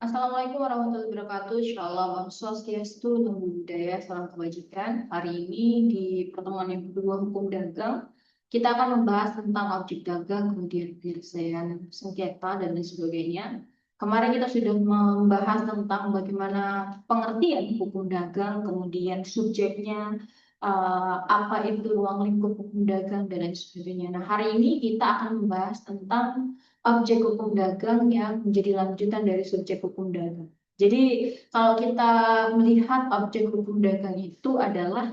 Assalamualaikum warahmatullahi wabarakatuh. Insyaallah, Om Swastiastu, Namo Buddhaya, salam kebajikan. Hari ini di pertemuan yang kedua hukum dagang, kita akan membahas tentang objek dagang, kemudian penyelesaian sengketa dan lain sebagainya. Kemarin kita sudah membahas tentang bagaimana pengertian hukum dagang, kemudian subjeknya, apa itu ruang lingkup hukum dagang dan lain sebagainya. Nah, hari ini kita akan membahas tentang objek hukum dagang yang menjadi lanjutan dari subjek hukum dagang. Jadi, kalau kita melihat objek hukum dagang itu adalah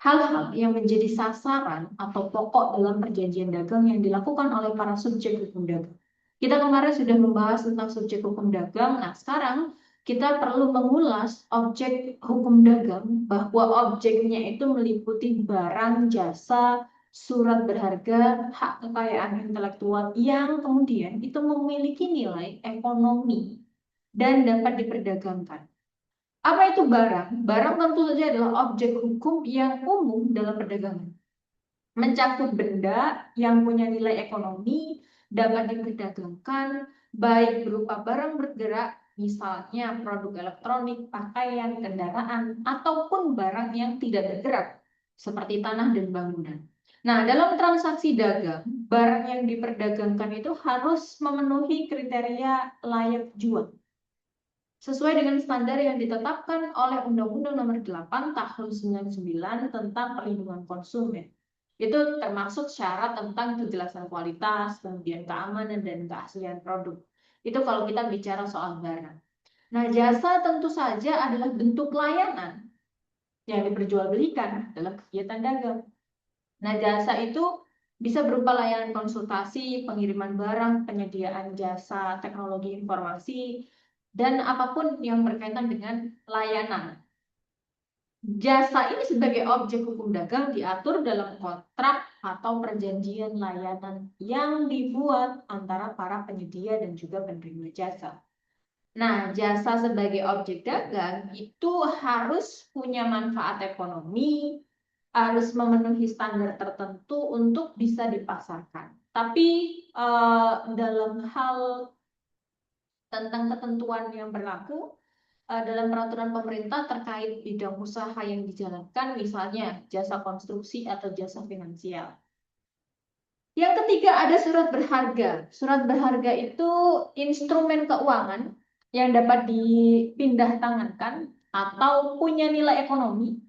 hal-hal yang menjadi sasaran atau pokok dalam perjanjian dagang yang dilakukan oleh para subjek hukum dagang. Kita kemarin sudah membahas tentang subjek hukum dagang. Nah, sekarang kita perlu mengulas objek hukum dagang bahwa objeknya itu meliputi barang, jasa, surat berharga, hak kekayaan intelektual yang kemudian itu memiliki nilai ekonomi dan dapat diperdagangkan. Apa itu barang? Barang tentu saja adalah objek hukum yang umum dalam perdagangan. Mencakup benda yang punya nilai ekonomi, dapat diperdagangkan, baik berupa barang bergerak, misalnya produk elektronik, pakaian, kendaraan, ataupun barang yang tidak bergerak, seperti tanah dan bangunan. Nah, dalam transaksi dagang, barang yang diperdagangkan itu harus memenuhi kriteria layak jual sesuai dengan standar yang ditetapkan oleh Undang-Undang Nomor 8 Tahun 99 tentang Perlindungan Konsumen. Itu termasuk syarat tentang kejelasan kualitas, kemudian keamanan dan keaslian produk. Itu kalau kita bicara soal barang. Nah, jasa tentu saja adalah bentuk layanan yang diperjualbelikan dalam kegiatan dagang. Nah, jasa itu bisa berupa layanan konsultasi, pengiriman barang, penyediaan jasa teknologi informasi, dan apapun yang berkaitan dengan layanan. Jasa ini sebagai objek hukum dagang diatur dalam kontrak atau perjanjian layanan yang dibuat antara para penyedia dan juga penerima jasa. Nah, jasa sebagai objek dagang itu harus punya manfaat ekonomi, harus memenuhi standar tertentu untuk bisa dipasarkan. Tapi dalam hal tentang ketentuan yang berlaku dalam peraturan pemerintah terkait bidang usaha yang dijalankan, misalnya jasa konstruksi atau jasa finansial. Yang ketiga ada surat berharga. Surat berharga itu instrumen keuangan yang dapat dipindah tangankan atau punya nilai ekonomi.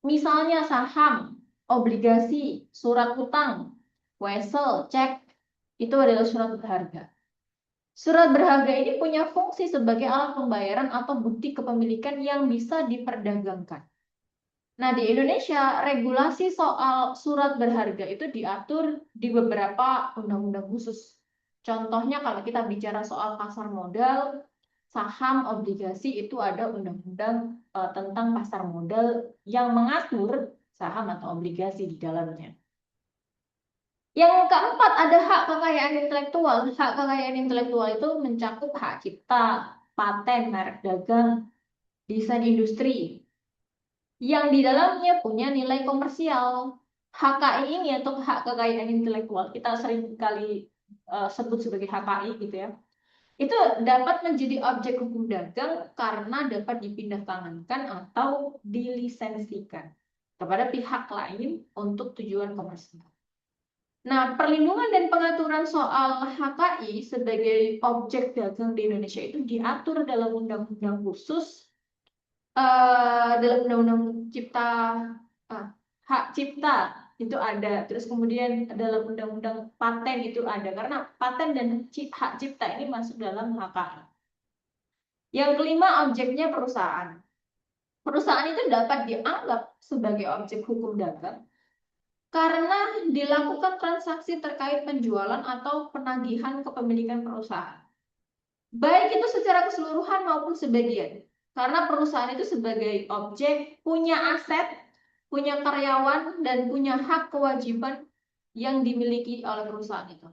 Misalnya saham, obligasi, surat utang, wesel, cek, itu adalah surat berharga. Surat berharga ini punya fungsi sebagai alat pembayaran atau bukti kepemilikan yang bisa diperdagangkan. Nah, di Indonesia, regulasi soal surat berharga itu diatur di beberapa undang-undang khusus. Contohnya, kalau kita bicara soal pasar modal, saham, obligasi, itu ada undang-undang tentang pasar modal yang mengatur saham atau obligasi di dalamnya. Yang keempat ada hak kekayaan intelektual. Hak kekayaan intelektual itu mencakup hak cipta, paten, merek dagang, desain industri, yang di dalamnya punya nilai komersial. HKI ini atau hak kekayaan intelektual, kita sering kali sebut sebagai HKI gitu ya. Itu dapat menjadi objek hukum dagang karena dapat dipindah tangankan atau dilisensikan kepada pihak lain untuk tujuan komersial. Nah, perlindungan dan pengaturan soal HKI sebagai objek dagang di Indonesia itu diatur dalam undang-undang khusus, dalam undang-undang cipta, eh, hak cipta itu ada. Terus kemudian dalam undang-undang paten itu ada, karena paten dan hak cipta ini masuk dalam HKI. Yang kelima, objeknya perusahaan. Perusahaan itu dapat dianggap sebagai objek hukum dagang karena dilakukan transaksi terkait penjualan atau penagihan kepemilikan perusahaan. Baik itu secara keseluruhan maupun sebagian. Karena perusahaan itu sebagai objek punya aset, punya karyawan, dan punya hak kewajiban yang dimiliki oleh perusahaan itu.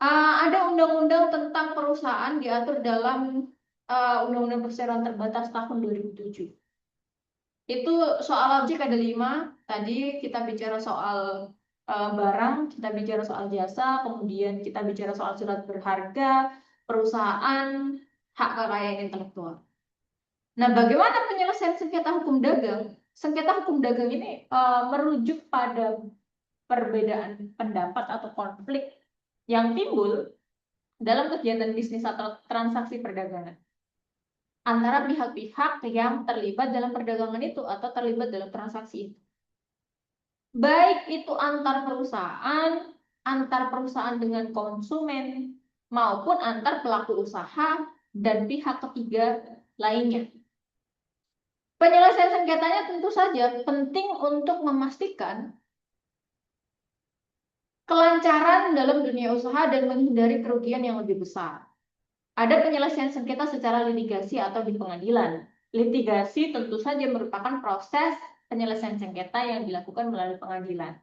Ada undang-undang tentang perusahaan diatur dalam Undang-Undang Perseroan Terbatas tahun 2007. Itu soal objek ada 5. Tadi kita bicara soal barang, kita bicara soal jasa, kemudian kita bicara soal surat berharga, perusahaan, hak kekayaan intelektual. Nah, bagaimana penyelesaian sengketa hukum dagang? Sengketa hukum dagang ini merujuk pada perbedaan pendapat atau konflik yang timbul dalam kegiatan bisnis atau transaksi perdagangan antara pihak-pihak yang terlibat dalam perdagangan itu atau terlibat dalam transaksi itu. Baik itu antar perusahaan dengan konsumen, maupun antar pelaku usaha dan pihak ketiga lainnya. Penyelesaian sengketanya tentu saja penting untuk memastikan kelancaran dalam dunia usaha dan menghindari kerugian yang lebih besar. Ada penyelesaian sengketa secara litigasi atau di pengadilan. Litigasi tentu saja merupakan proses penyelesaian sengketa yang dilakukan melalui pengadilan.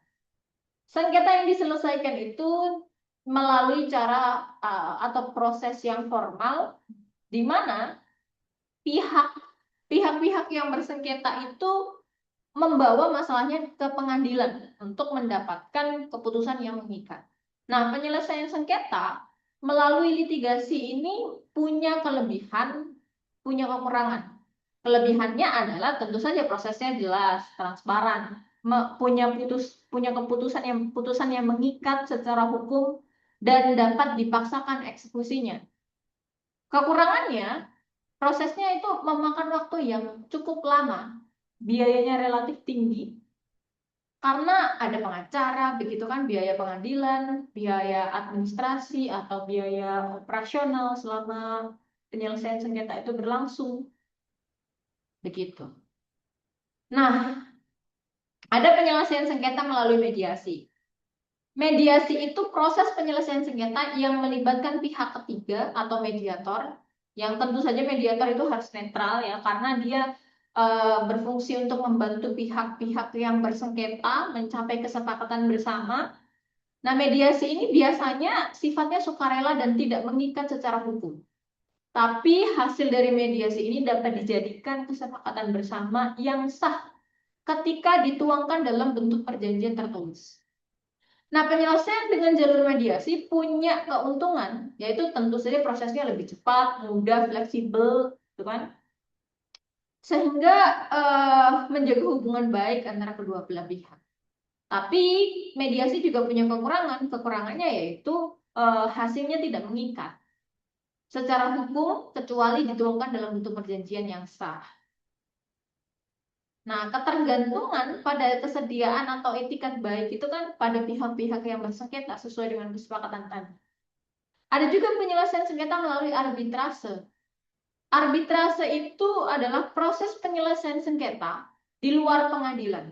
Sengketa yang diselesaikan itu melalui cara atau proses yang formal, di mana pihak-pihak yang bersengketa itu membawa masalahnya ke pengadilan untuk mendapatkan keputusan yang mengikat. Nah, penyelesaian sengketa melalui litigasi ini punya kelebihan, punya kekurangan. Kelebihannya adalah tentu saja prosesnya jelas, transparan, punya putusan yang mengikat secara hukum dan dapat dipaksakan eksekusinya. Kekurangannya, prosesnya itu memakan waktu yang cukup lama, biayanya relatif tinggi, karena ada pengacara, begitu kan, biaya pengadilan, biaya administrasi atau biaya operasional selama penyelesaian sengketa itu berlangsung. Begitu. Nah, ada penyelesaian sengketa melalui mediasi. Mediasi itu proses penyelesaian sengketa yang melibatkan pihak ketiga atau mediator, yang tentu saja mediator itu harus netral ya, karena dia berfungsi untuk membantu pihak-pihak yang bersengketa mencapai kesepakatan bersama. Nah, mediasi ini biasanya sifatnya sukarela dan tidak mengikat secara hukum. Tapi hasil dari mediasi ini dapat dijadikan kesepakatan bersama yang sah ketika dituangkan dalam bentuk perjanjian tertulis. Nah, penyelesaian dengan jalur mediasi punya keuntungan, yaitu tentu saja prosesnya lebih cepat, mudah, fleksibel, gitu kan? Sehingga menjaga hubungan baik antara kedua belah pihak. Tapi mediasi juga punya kekurangan. Kekurangannya yaitu hasilnya tidak mengikat secara hukum kecuali dituangkan dalam bentuk perjanjian yang sah. Nah, ketergantungan pada kesediaan atau etikat baik itu kan pada pihak-pihak yang bersengketa sesuai dengan kesepakatan tadi. Ada juga penyelesaian sengketa melalui arbitrase. Arbitrase itu adalah proses penyelesaian sengketa di luar pengadilan,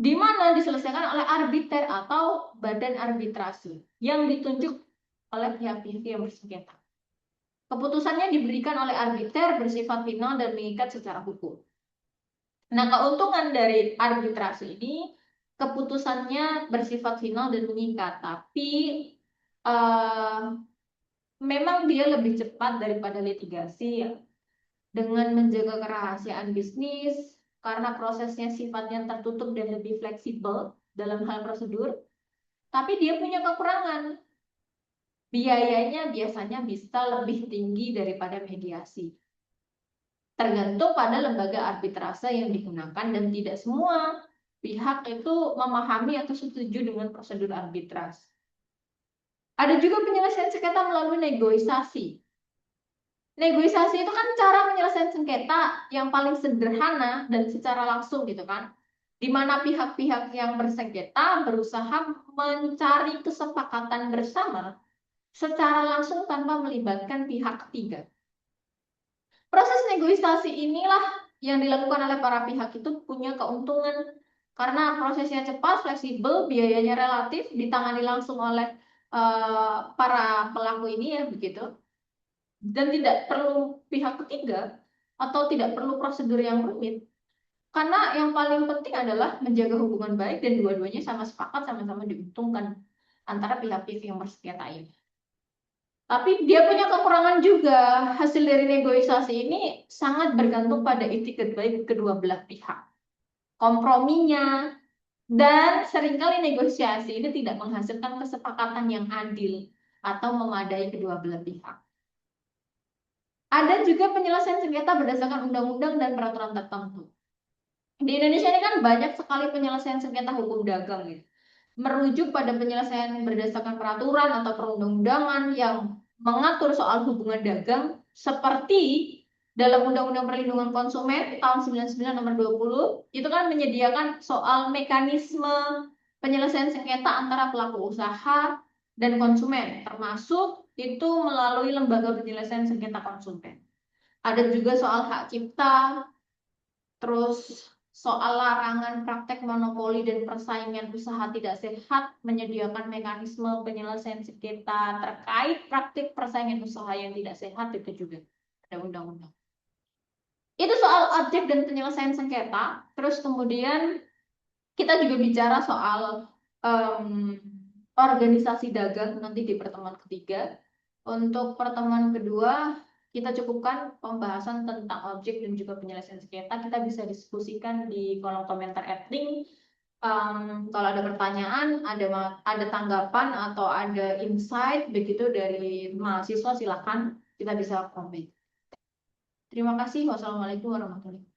di mana diselesaikan oleh arbiter atau badan arbitrase yang ditunjuk oleh pihak-pihak yang bersengketa. Keputusannya diberikan oleh arbiter, bersifat final dan mengikat secara hukum. Nah, keuntungan dari arbitrase ini, keputusannya bersifat final dan mengikat, tapi memang dia lebih cepat daripada litigasi ya, dengan menjaga kerahasiaan bisnis, karena prosesnya sifatnya tertutup dan lebih fleksibel dalam hal prosedur, tapi dia punya kekurangan. Biayanya biasanya bisa lebih tinggi daripada mediasi. Tergantung pada lembaga arbitrase yang digunakan dan tidak semua pihak itu memahami atau setuju dengan prosedur arbitrase. Ada juga penyelesaian sengketa melalui negosiasi. Negosiasi itu kan cara penyelesaian sengketa yang paling sederhana dan secara langsung gitu kan. Di mana pihak-pihak yang bersengketa berusaha mencari kesepakatan bersama secara langsung tanpa melibatkan pihak ketiga. Proses negosiasi inilah yang dilakukan oleh para pihak itu punya keuntungan karena prosesnya cepat, fleksibel, biayanya relatif, ditangani langsung oleh para pelaku ini ya begitu, dan tidak perlu pihak ketiga atau tidak perlu prosedur yang rumit. Karena yang paling penting adalah menjaga hubungan baik dan dua-duanya sama sepakat, sama-sama diuntungkan antara pihak-pihak yang bersengketa ini. Tapi dia punya kekurangan juga. Hasil dari negosiasi ini sangat bergantung pada etikat baik kedua belah pihak. Komprominya, dan seringkali negosiasi ini tidak menghasilkan kesepakatan yang adil atau memadai kedua belah pihak. Ada juga penyelesaian sengketa berdasarkan undang-undang dan peraturan tertentu. Di Indonesia ini kan banyak sekali penyelesaian sengketa hukum dagang ya. Merujuk pada penyelesaian berdasarkan peraturan atau perundang-undangan yang mengatur soal hubungan dagang seperti dalam Undang-Undang Perlindungan Konsumen tahun 99 nomor 20 itu kan menyediakan soal mekanisme penyelesaian sengketa antara pelaku usaha dan konsumen, termasuk itu melalui lembaga penyelesaian sengketa konsumen. Ada juga soal hak cipta, terus soal larangan praktek monopoli dan persaingan usaha tidak sehat, menyediakan mekanisme penyelesaian sengketa terkait praktik persaingan usaha yang tidak sehat, itu juga ada undang-undang. Itu soal objek dan penyelesaian sengketa. Terus kemudian kita juga bicara soal organisasi dagang nanti di pertemuan ketiga. Untuk pertemuan kedua, kita cukupkan pembahasan tentang objek dan juga penyelesaian sengketa. Kita bisa diskusikan di kolom komentar @link. Kalau ada pertanyaan, ada tanggapan atau ada insight begitu dari mahasiswa, silakan kita bisa komen. Terima kasih. Wassalamualaikum warahmatullahi wabarakatuh.